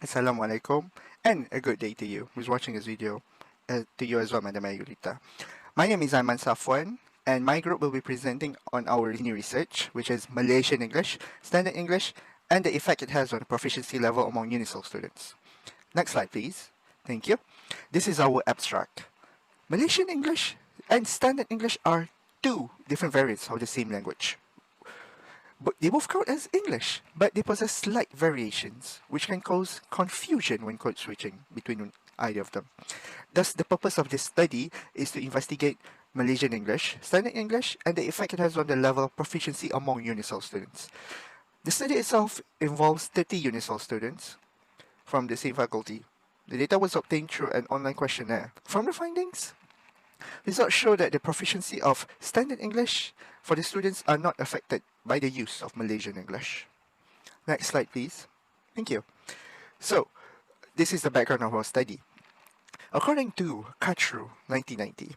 Assalamu alaikum and a good day to you who's watching this video. To you as well, Madam Ayurita. My name is Aiman Safwan, and my group will be presenting on our new research, which is Malaysian English, Standard English, and the effect it has on proficiency level among Unisel students. Next slide, please. Thank you. This is our abstract. Malaysian English and Standard English are two different variants of the same language. But they both count as English, but they possess slight variations, which can cause confusion when code switching between either of them. Thus, the purpose of this study is to investigate Malaysian English, Standard English, and the effect it has on the level of proficiency among Unisel students. The study itself involves 30 Unisel students from the same faculty. The data was obtained through an online questionnaire. From the findings, results show that the proficiency of Standard English for the students are not affected by the use of Malaysian English. Next slide, please. Thank you. So, this is the background of our study. According to Kachru, 1990,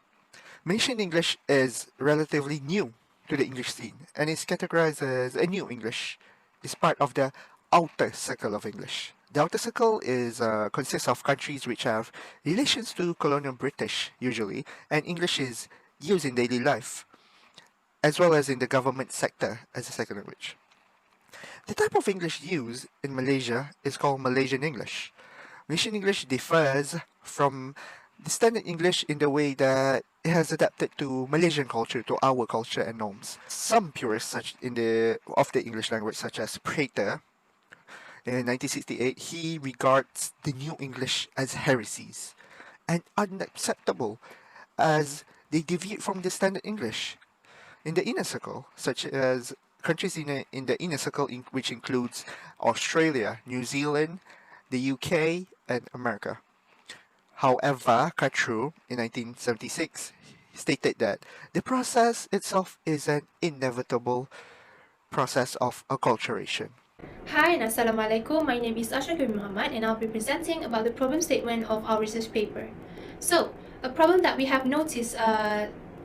Malaysian English is relatively new to the English scene and is categorized as a new English. It's part of the outer circle of English. The outer circle consists of countries which have relations to colonial British, usually, and English is used in daily life, as well as in the government sector as a second language. The type of English used in Malaysia is called Malaysian English. Malaysian English differs from the Standard English in the way that it has adapted to Malaysian culture, to our culture and norms. Some purists of the English language, such as Prater, in 1968, he regards the New English as heresies and unacceptable as they deviate from the Standard English. In the inner circle, such as countries in the inner circle, which includes Australia, New Zealand, the UK, and America. However, Kachru, in 1976, stated that the process itself is an inevitable process of acculturation. Hi and Assalamualaikum. My name is Asyaqirin Mohammad and I'll be presenting about the problem statement of our research paper. So, a problem that we have noticed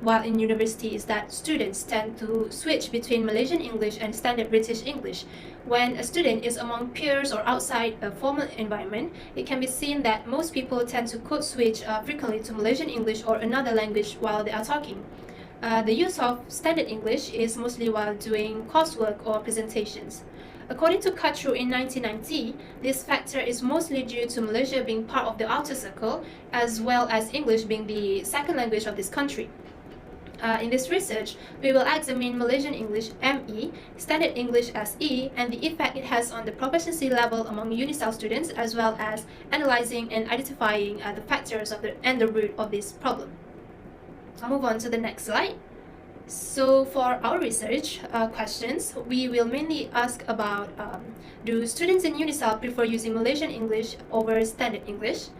while in university is that students tend to switch between Malaysian English and Standard British English. When a student is among peers or outside a formal environment, it can be seen that most people tend to code switch frequently to Malaysian English or another language while they are talking. The use of Standard English is mostly while doing coursework or presentations. According to Kachru in 1990, this factor is mostly due to Malaysia being part of the outer circle, as well as English being the second language of this country. In this research, we will examine Malaysian English ME, Standard English SE, and the effect it has on the proficiency level among Unisel students, as well as analyzing and identifying the factors and the root of this problem. I'll move on to the next slide. So for our research questions, we will mainly ask about do students in Unisel prefer using Malaysian English over Standard English?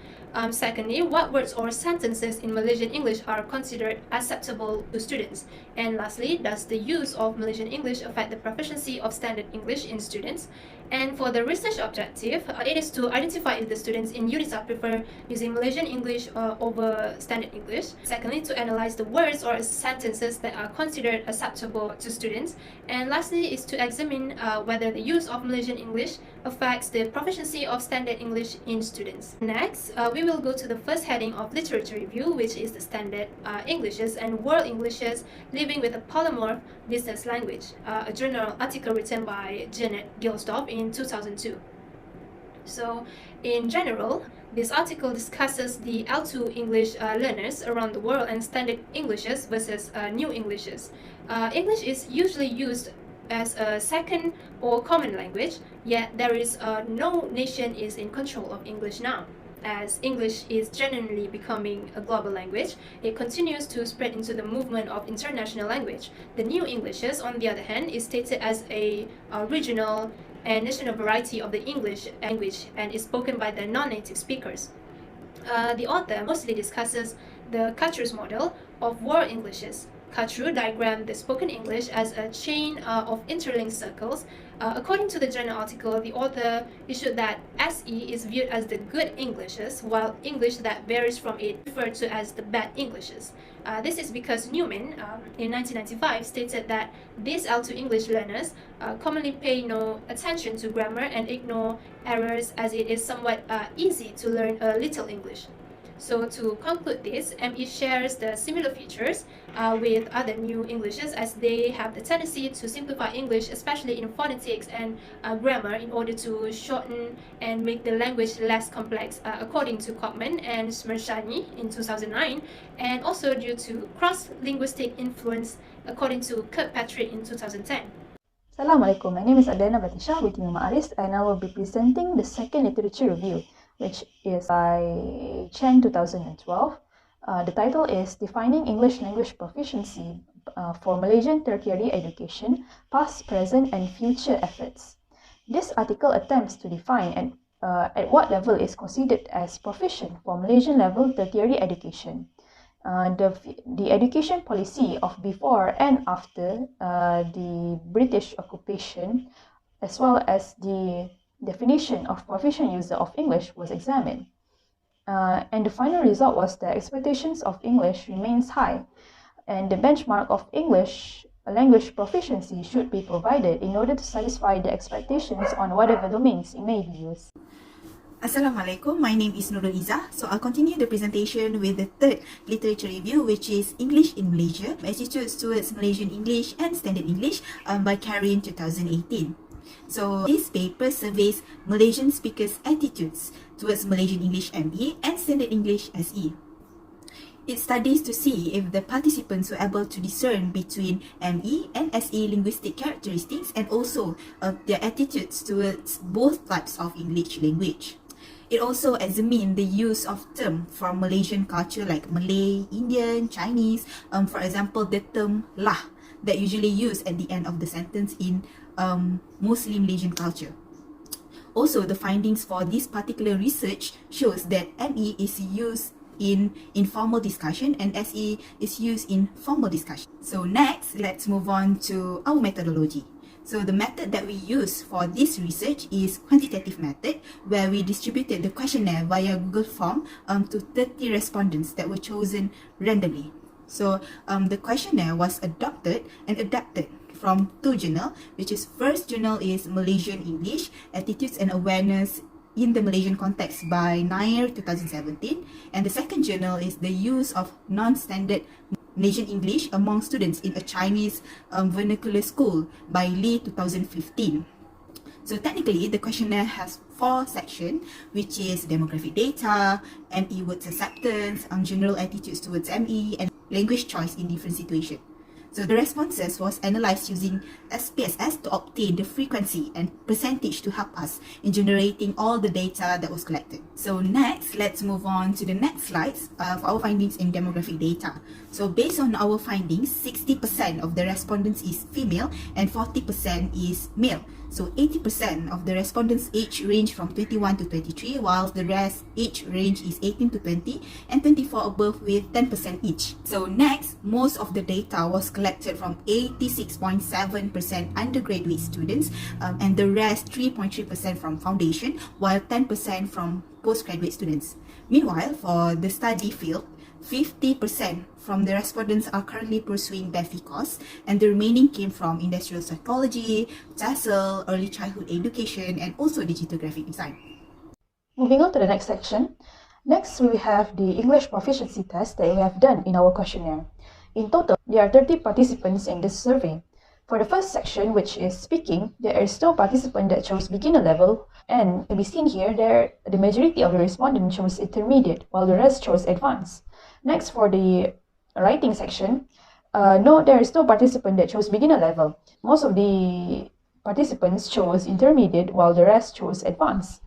Secondly, what words or sentences in Malaysian English are considered acceptable to students? And lastly, does the use of Malaysian English affect the proficiency of Standard English in students? And for the research objective, it is to identify if the students in Unisel prefer using Malaysian English over Standard English. Secondly, to analyze the words or sentences that are considered acceptable to students. And lastly is to examine whether the use of Malaysian English affects the proficiency of Standard English in students. Next, we will go to the first heading of literature review, which is the Standard Englishes and World Englishes Living with a Polymorph Business Language, a journal article written by Janet Gilsdorf in 2002. So, in general, this article discusses the L2 English learners around the world and Standard Englishes versus New Englishes. English is usually used as a second or common language, yet there is no nation is in control of English now. As English is genuinely becoming a global language, it continues to spread into the movement of international language. The New Englishes, on the other hand, is stated as a regional and national variety of the English language and is spoken by the non-native speakers. The author mostly discusses the Kachru's model of world Englishes. Katru diagrammed the spoken English as a chain of interlinked circles. According to the journal article, the author issued that SE is viewed as the good Englishes, while English that varies from it referred to as the bad Englishes. This is because Newman, in 1995, stated that these L2 English learners commonly pay no attention to grammar and ignore errors, as it is somewhat easy to learn a little English. So to conclude this, ME shares the similar features with other new Englishes, as they have the tendency to simplify English, especially in phonetics and grammar, in order to shorten and make the language less complex, according to Kopman and Smershani in 2009, and also due to cross-linguistic influence, according to Kirkpatrick in 2010. Assalamualaikum, my name is Abyana with Aris, and I will be presenting the second literature review, which is by Chen 2012. The title is Defining English Language Proficiency for Malaysian Tertiary Education, Past, Present and Future Efforts. This article attempts to define at what level is considered as proficient for Malaysian level tertiary education. The education policy of before and after the British occupation, as well as the definition of proficient user of English was examined. And the final result was that expectations of English remains high, and the benchmark of English language proficiency should be provided in order to satisfy the expectations on whatever domains it may be used. Assalamualaikum, my name is Nurul Izzah. So I'll continue the presentation with the third literature review, which is English in Malaysia, Attitudes towards Malaysian English and Standard English by Karin 2018. So this paper surveys Malaysian speakers' attitudes towards Malaysian English ME and Standard English SE. It studies to see if the participants were able to discern between ME and SE linguistic characteristics and also their attitudes towards both types of English language. It also examines the use of terms from Malaysian culture like Malay, Indian, Chinese. For example, the term lah that usually used at the end of the sentence in Muslim Malaysian culture. Also, the findings for this particular research shows that ME is used in informal discussion and SE is used in formal discussion. So next, let's move on to our methodology. So the method that we use for this research is quantitative method, where we distributed the questionnaire via Google Form to 30 respondents that were chosen randomly. So the questionnaire was adopted and adapted from two journals, which is first journal is Malaysian English, Attitudes and Awareness in the Malaysian Context by Nair 2017, and the second journal is the use of non-standard Malaysian English among students in a Chinese vernacular school by Lee 2015. So technically, the questionnaire has 4 sections, which is demographic data, ME words acceptance, general attitudes towards ME, and language choice in different situations. So the responses was analyzed using SPSS to obtain the frequency and percentage to help us in generating all the data that was collected. So next, let's move on to the next slides for our findings in demographic data. So based on our findings, 60% of the respondents is female and 40% is male. So 80% of the respondents' age range from 21 to 23, while the rest age range is 18 to 20 and 24 above with 10% each. So next, most of the data was collected from 86.7% undergraduate students and the rest 3.3% from foundation, while 10% from postgraduate students. Meanwhile, for the study field, 50% from the respondents are currently pursuing BEFI course, and the remaining came from industrial psychology, TESOL, early childhood education, and also digital graphic design. Moving on to the next section. Next, we have the English proficiency test that we have done in our questionnaire. In total, there are 30 participants in this survey. For the first section, which is speaking, there is no participant that chose beginner level, and to be seen here, the majority of the respondents chose intermediate, while the rest chose advanced. Next, for the writing section, there is no participant that chose beginner level. Most of the participants chose intermediate, while the rest chose advanced.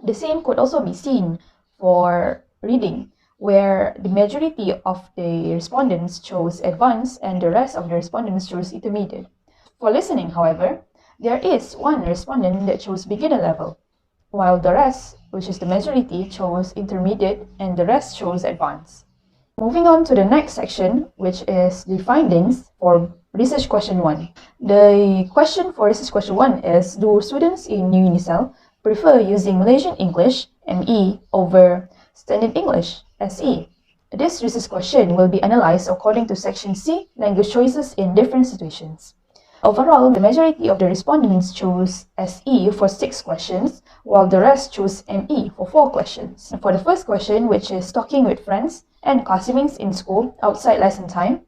The same could also be seen for reading, where the majority of the respondents chose advanced and the rest of the respondents chose intermediate. For listening, however, there is one respondent that chose beginner level, while the rest, which is the majority, chose intermediate and the rest chose advanced. Moving on to the next section, which is the findings for research question 1. The question for research question 1 is, do students in Unisel prefer using Malaysian English, ME, over Standard English, SE? This research question will be analyzed according to section C, language choices in different situations. Overall, the majority of the respondents chose SE for 6 questions, while the rest chose ME for 4 questions. For the first question, which is talking with friends and classmates in school outside lesson time,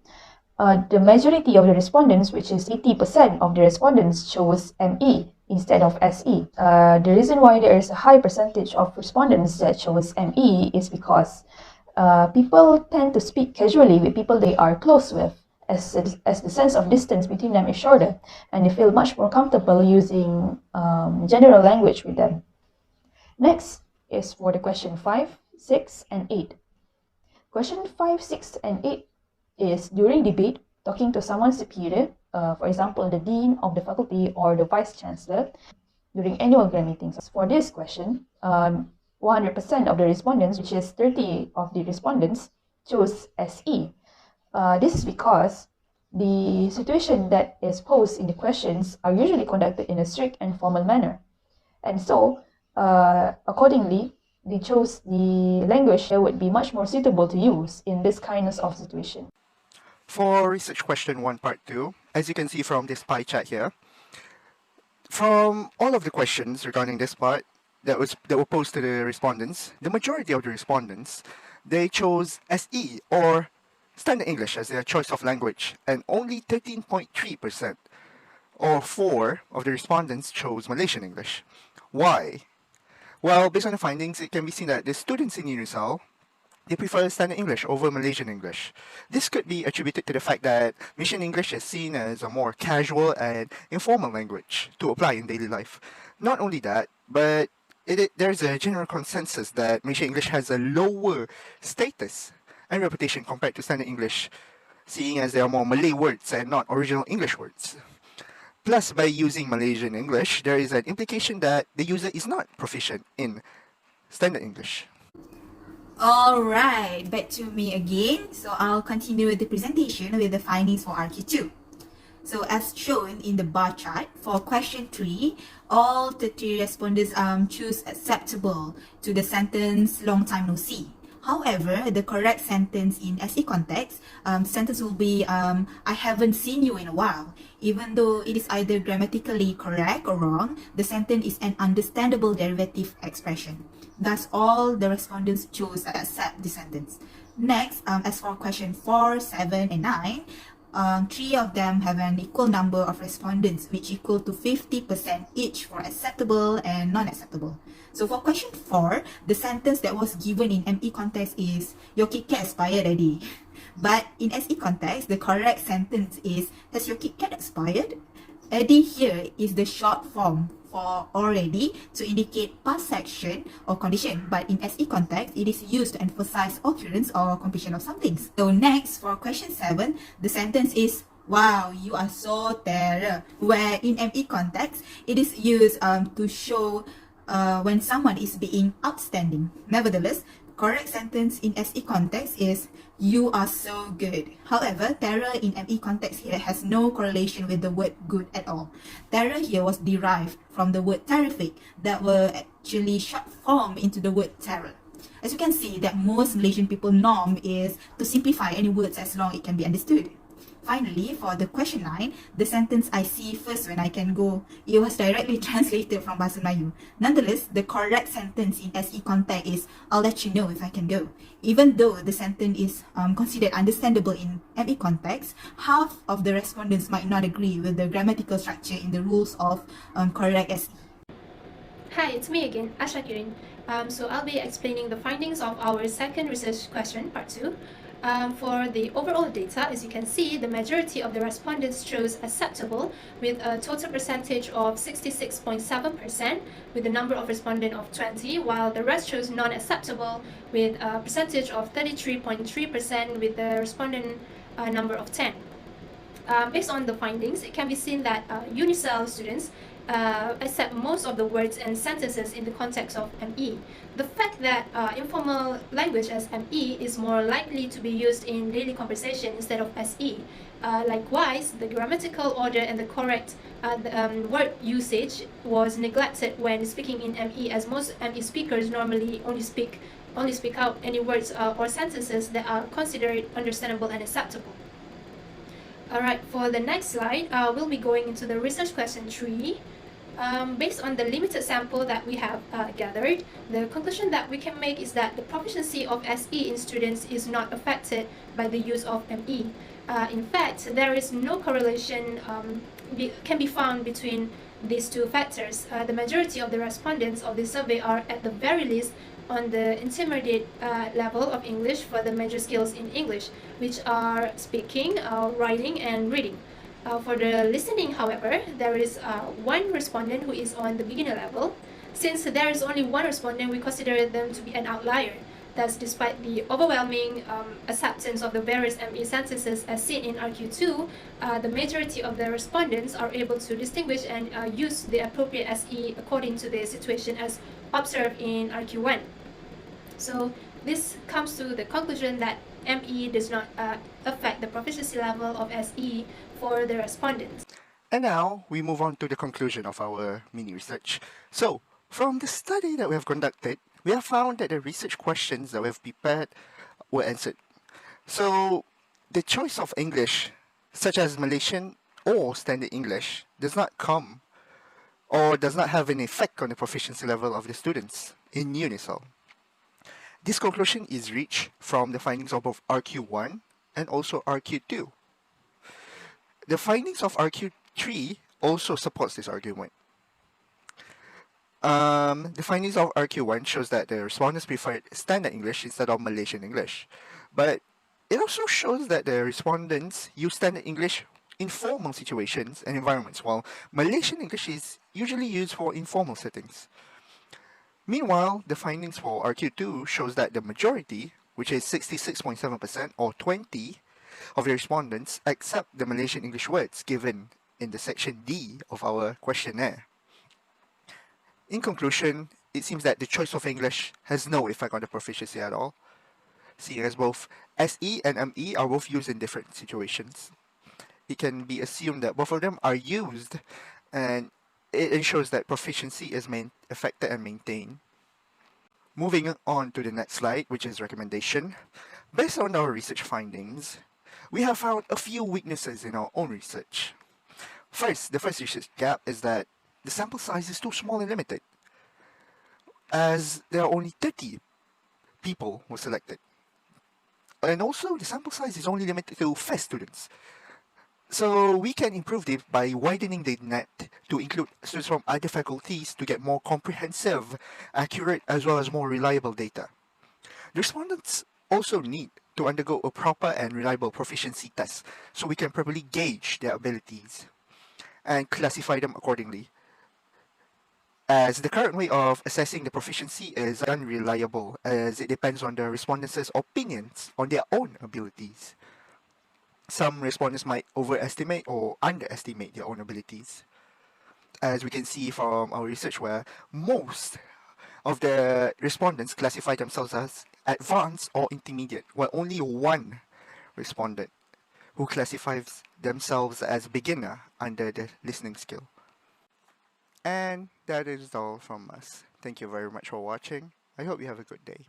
the majority of the respondents, which is 80% of the respondents, chose ME instead of SE. The reason why there is a high percentage of respondents that chose ME is because people tend to speak casually with people they are close with, as the sense of distance between them is shorter, and they feel much more comfortable using general language with them. Next is for the question 5, 6, and 8. Question 5, 6, and 8 is during debate, talking to someone superior, for example, the dean of the faculty or the vice chancellor, during annual grant meetings. For this question, 100% of the respondents, which is 30 of the respondents, chose SE. This is because the situation that is posed in the questions are usually conducted in a strict and formal manner. And so, accordingly, they chose the language that would be much more suitable to use in this kind of situation. For research question 1 part 2, as you can see from this pie chart here, from all of the questions regarding this part that were posed to the respondents, the majority of the respondents, they chose SE or Standard English as their choice of language, and only 13.3% or 4 of the respondents chose Malaysian English. Why? Well, based on the findings, it can be seen that the students in Unisel, they prefer Standard English over Malaysian English. This could be attributed to the fact that Malaysian English is seen as a more casual and informal language to apply in daily life. Not only that, but there's a general consensus that Malaysian English has a lower status and reputation compared to Standard English, seeing as there are more Malay words and not original English words. Plus, by using Malaysian English, there is an implication that the user is not proficient in Standard English. Alright, back to me again. So I'll continue with the presentation with the findings for RQ2. So as shown in the bar chart, for question 3, all 30 respondents choose acceptable to the sentence long time no see. However, the correct sentence in SE context, sentence will be I haven't seen you in a while. Even though it is either grammatically correct or wrong, the sentence is an understandable derivative expression. Thus, all the respondents chose to accept the sentence. Next, as for question 4, 7, and 9, 3 of them have an equal number of respondents, which equal to 50% each for acceptable and non-acceptable. So for question 4, the sentence that was given in ME context is, your Kit Kat expired already. But in SE context, the correct sentence is, has your Kit Kat expired? Already here is the short form for already to indicate past action or condition, but in SE context, it is used to emphasize occurrence or completion of something. So next, for question 7, the sentence is, wow, you are so terror, where in ME context, it is used to show when someone is being outstanding. Nevertheless, correct sentence in SE context is, you are so good. However, terror in ME context here has no correlation with the word good at all. Terror here was derived from the word terrific that were actually short form into the word terror. As you can see, that most Malaysian people norm is to simplify any words as long it can be understood. Finally, for the question 9, the sentence I see first when I can go, it was directly translated from Bahasa Melayu. Nonetheless, the correct sentence in SE context is, I'll let you know if I can go. Even though the sentence is considered understandable in ME context, half of the respondents might not agree with the grammatical structure in the rules of correct SE. Hi, it's me again, Asyaqirin. So I'll be explaining the findings of our second research question, part 2. For the overall data, as you can see, the majority of the respondents chose acceptable with a total percentage of 66.7% with the number of respondents of 20, while the rest chose non-acceptable with a percentage of 33.3% with the respondent number of 10. Based on the findings, it can be seen that Unisel students accept most of the words and sentences in the context of ME. The fact that informal language as ME is more likely to be used in daily conversation instead of SE. Likewise, the grammatical order and the correct word usage was neglected when speaking in ME, as most ME speakers normally only speak out any words or sentences that are considered understandable and acceptable. Alright, for the next slide, we'll be going into the research question 3. Based on the limited sample that we have gathered, the conclusion that we can make is that the proficiency of SE in students is not affected by the use of ME. In fact, there is no correlation can be found between these two factors. The majority of the respondents of the survey are at the very least on the intermediate level of English for the major skills in English, which are speaking, writing, and reading. For the listening, however, there is one respondent who is on the beginner level. Since there is only one respondent, we consider them to be an outlier. Thus, despite the overwhelming acceptance of the various ME sentences as seen in RQ2, the majority of the respondents are able to distinguish and use the appropriate SE according to the situation as observed in RQ1. So this comes to the conclusion that ME does not affect the proficiency level of SE for the respondents. And now we move on to the conclusion of our mini research. So, from the study that we have conducted, we have found that the research questions that we have prepared were answered. So, the choice of English, such as Malaysian or Standard English, does not come or does not have an effect on the proficiency level of the students in Unisel. This conclusion is reached from the findings of both RQ1 and also RQ2. The findings of RQ3 also supports this argument. The findings of RQ1 shows that the respondents preferred Standard English instead of Malaysian English. But it also shows that the respondents use Standard English in formal situations and environments, while Malaysian English is usually used for informal settings. Meanwhile, the findings for RQ2 shows that the majority, which is 66.7% or 20 of the respondents, accept the Malaysian English words given in the section D of our questionnaire. In conclusion, it seems that the choice of English has no effect on the proficiency at all, seeing as both SE and ME are both used in different situations. It can be assumed that both of them are used, and it ensures that proficiency is affected and maintained. Moving on to the next slide, which is recommendation. Based on our research findings, we have found a few weaknesses in our own research. First, the first research gap is that the sample size is too small and limited, as there are only 30 people who were selected. And also, the sample size is only limited to FES students. So we can improve this by widening the net to include students from other faculties to get more comprehensive, accurate, as well as more reliable data. The respondents also need to undergo a proper and reliable proficiency test so we can properly gauge their abilities and classify them accordingly, as the current way of assessing the proficiency is unreliable, as it depends on the respondents' opinions on their own abilities. Some respondents might overestimate or underestimate their own abilities, as we can see from our research where most of the respondents classify themselves as advanced or intermediate, while only one respondent who classifies themselves as beginner under the listening skill. And that is all from us. Thank you very much for watching. I hope you have a good day.